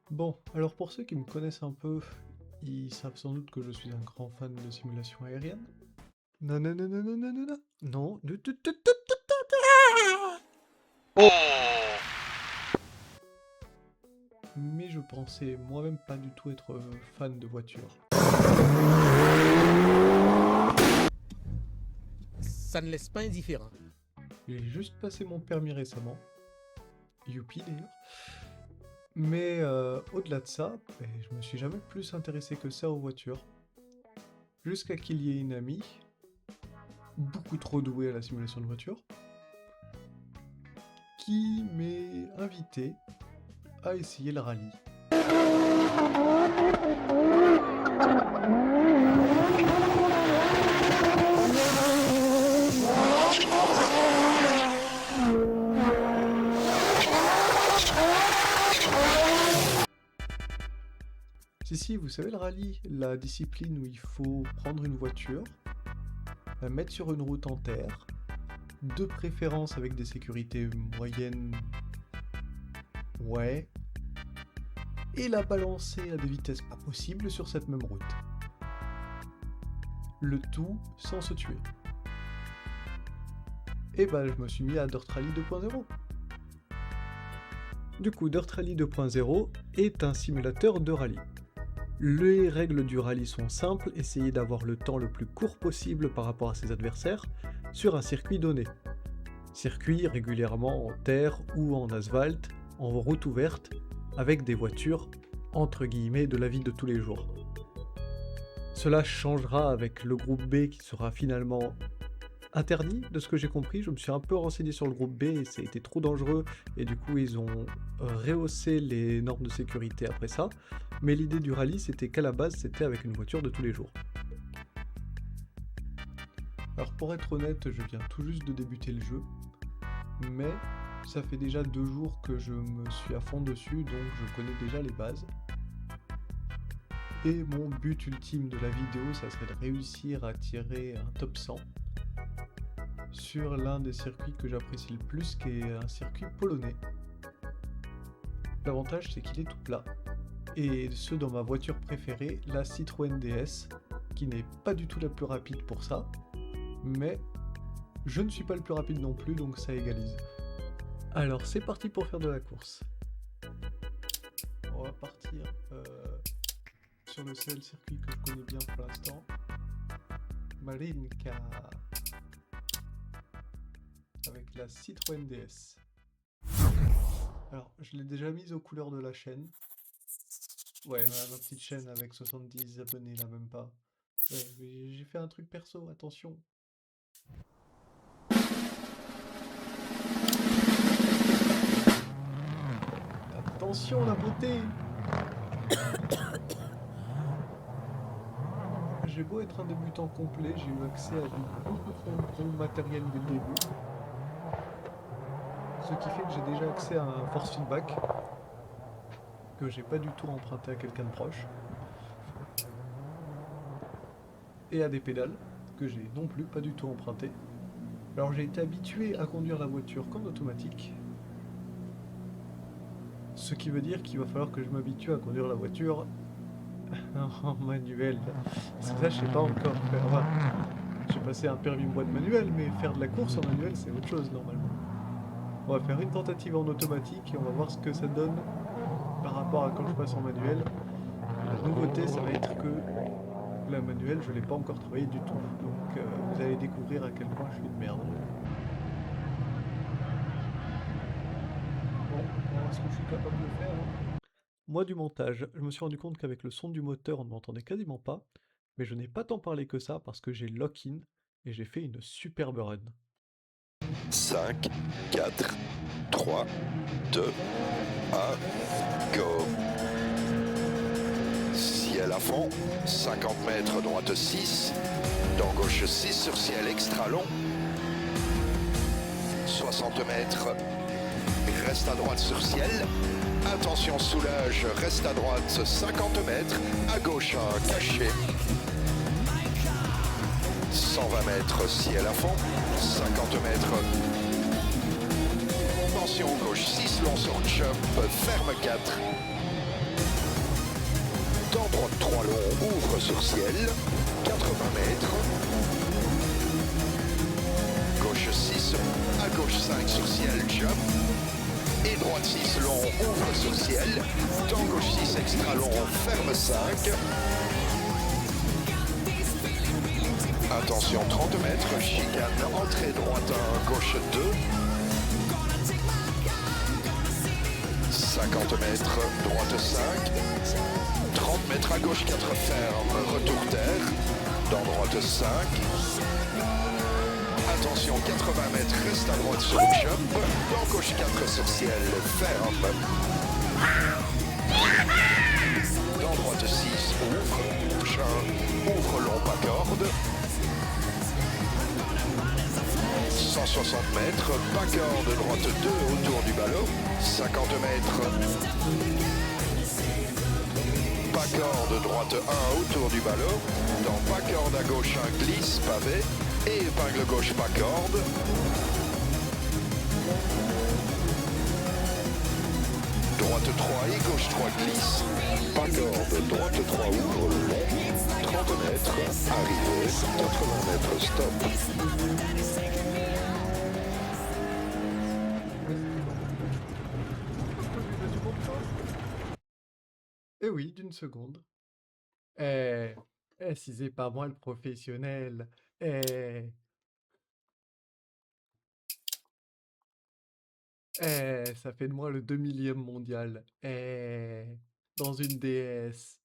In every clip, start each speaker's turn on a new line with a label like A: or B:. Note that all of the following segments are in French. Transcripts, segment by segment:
A: Bon, alors pour ceux qui me connaissent un peu, ils savent sans doute que je suis un grand fan de simulation aérienne. Non, non, non, non, non, non, non, non, non,
B: Oh!
A: mais je pensais moi-même pas du tout être fan de voitures.
C: Ça ne laisse pas indifférent.
A: J'ai juste passé mon permis récemment. Youpi d'ailleurs. Mais au-delà de ça, je me suis jamais plus intéressé que ça aux voitures. Jusqu'à qu'il y ait une amie, beaucoup trop douée à la simulation de voiture, qui m'est invité à essayer le rallye. Si, vous savez le rallye, la discipline où il faut prendre une voiture, la mettre sur une route en terre, de préférence avec des sécurités moyennes, ouais, et la balancer à des vitesses pas possibles sur cette même route. Le tout sans se tuer. Et bah je me suis mis à Dirt Rally 2.0. Du coup, Dirt Rally 2.0 est un simulateur de rallye. Les règles du rallye sont simples, essayez d'avoir le temps le plus court possible par rapport à ses adversaires sur un circuit donné. Circuit régulièrement en terre ou en asphalte, en route ouverte, avec des voitures entre guillemets de la vie de tous les jours. Cela changera avec le groupe B qui sera finalement interdit, de ce que j'ai compris. Je me suis un peu renseigné sur le groupe B et ça a été trop dangereux et du coup ils ont rehaussé les normes de sécurité après ça. Mais l'idée du rallye c'était qu'à la base c'était avec une voiture de tous les jours. Alors pour être honnête, je viens tout juste de débuter le jeu, mais ça fait déjà 2 jours que je me suis à fond dessus, donc je connais déjà les bases. Et mon but ultime de la vidéo, ça serait de réussir à tirer un top 100 sur l'un des circuits que j'apprécie le plus, qui est un circuit polonais. L'avantage c'est qu'il est tout plat, et ce dans ma voiture préférée, la Citroën DS, qui n'est pas du tout la plus rapide pour ça, mais je ne suis pas le plus rapide non plus, donc ça égalise. Alors c'est parti pour faire de la course. On va partir sur le seul circuit que je connais bien pour l'instant, Marinka, avec la Citroën DS. Alors je l'ai déjà mise aux couleurs de la chaîne. Ouais, ma petite chaîne avec 70 abonnés là, même pas. Ouais, j'ai fait un truc perso, attention. Attention la beauté. J'ai beau être un débutant complet, j'ai eu accès à du gros matériel dès le début. Ce qui fait que j'ai déjà accès à un force feedback que j'ai pas du tout emprunté à quelqu'un de proche. Et à des pédales que j'ai non plus pas du tout emprunté. Alors j'ai été habitué à conduire la voiture qu'en automatique. Ce qui veut dire qu'il va falloir que je m'habitue à conduire la voiture en manuel. Parce que ça, je sais pas encore faire. Enfin, j'ai passé un permis boîte manuel, mais faire de la course en manuel, c'est autre chose normalement. On va faire une tentative en automatique et on va voir ce que ça donne par rapport à quand je passe en manuel. La nouveauté, ça va être que la manuelle, je l'ai pas encore travaillé du tout. Donc vous allez découvrir à quel point je suis une merde. Bon, on va voir ce que je suis capable de faire. Moi du montage, je me suis rendu compte qu'avec le son du moteur on ne m'entendait quasiment pas, mais je n'ai pas tant parlé que ça parce que j'ai lock-in et j'ai fait une superbe run.
B: 5, 4, 3, 2, 1, go. Ciel à fond, 50 mètres droite 6, dans gauche 6 sur ciel extra long, 60 mètres, reste à droite sur ciel, attention soulage, reste à droite 50 mètres, à gauche un cachet, 120 mètres ciel à fond, 50 mètres, tension gauche 6 long sur jump, ferme 4, droite 3 long, ouvre sur ciel, 80 mètres. Gauche 6, à gauche 5 sur ciel, jump. Et droite 6 long, ouvre sur ciel. Temps gauche 6 extra long, ferme 5. Attention 30 mètres, chicane, entrée droite 1, gauche 2. 50 mètres, droite 5. 30 mètres à gauche 4 ferme, retour terre. Dans droite 5. Attention 80 mètres, reste à droite sur jump. Dans gauche 4 sur ciel, ferme. Dans droite 6, ouvre. Prochain, ouvre long, pas corde. 160 mètres, pas corde, droite 2 autour du ballot. 50 mètres. Pas corde, droite 1 autour du ballot. Dans pas corde à gauche 1 glisse, pavé. Et épingle gauche, pas corde. Droite 3 et gauche 3 glisse. Pas corde, droite 3 ouvre le long. 30 mètres, arrivée, 80 mètres, stop.
A: Eh oui, d'une seconde. Si c'est pas moi le professionnel. Eh, ça fait de moi le 2000e mondial. Dans une DS.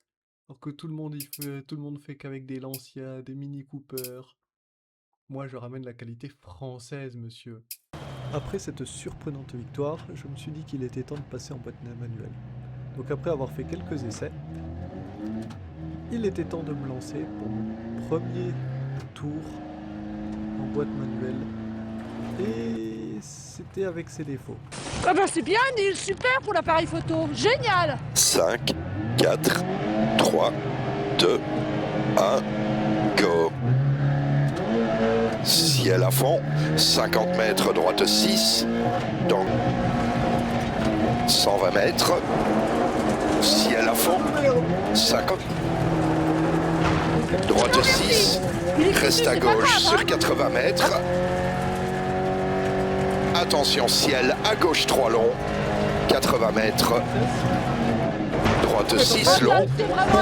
A: Alors que tout le monde fait qu'avec des Lancia, des Mini Cooper. Moi, je ramène la qualité française, monsieur. Après cette surprenante victoire, je me suis dit qu'il était temps de passer en boîte manuelle. Donc après avoir fait quelques essais, il était temps de me lancer pour mon premier tour en boîte manuelle. Et c'était avec ses défauts.
D: Ah bah c'est bien Neil, super pour l'appareil photo, génial!
B: 5, 4, 3, 2, 1, go. Ciel à fond, 50 mètres, droite 6, donc 120 mètres, ciel à fond, 50, droite 6, reste à gauche sur 80 mètres. Attention, ciel à gauche 3 long, 80 mètres. Droite 6 long,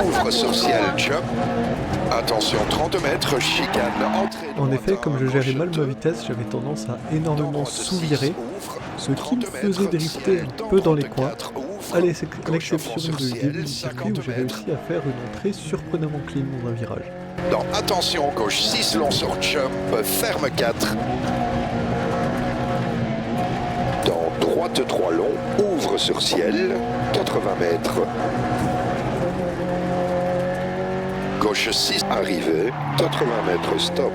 B: ouvre sur ciel, jump. Attention, 30 mètres, chicane, entrée.
A: En effet, comme je gérais mal ma vitesse, j'avais tendance à énormément sous-virer, ce qui me faisait drifter un peu dans les coins, à l'exception du début du circuit où j'ai réussi à faire une entrée surprenamment clean dans un virage.
B: Dans attention, gauche 6 long sur jump, ferme 4. Dans droite 3 long, ouvre sur ciel, 80 mètres. Gauche 6, arrivée, 80 mètres, stop.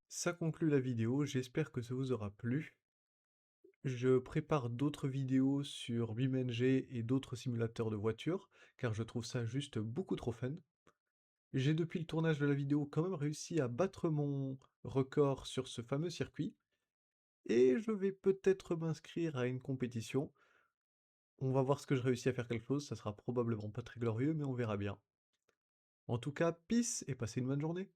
A: Ça conclut la vidéo, j'espère que ça vous aura plu. Je prépare d'autres vidéos sur BeamNG et d'autres simulateurs de voitures, car je trouve ça juste beaucoup trop fun. J'ai depuis le tournage de la vidéo quand même réussi à battre mon record sur ce fameux circuit, et je vais peut-être m'inscrire à une compétition. On va voir ce que je réussis à faire quelque chose, ça sera probablement pas très glorieux, mais on verra bien. En tout cas, peace et passez une bonne journée.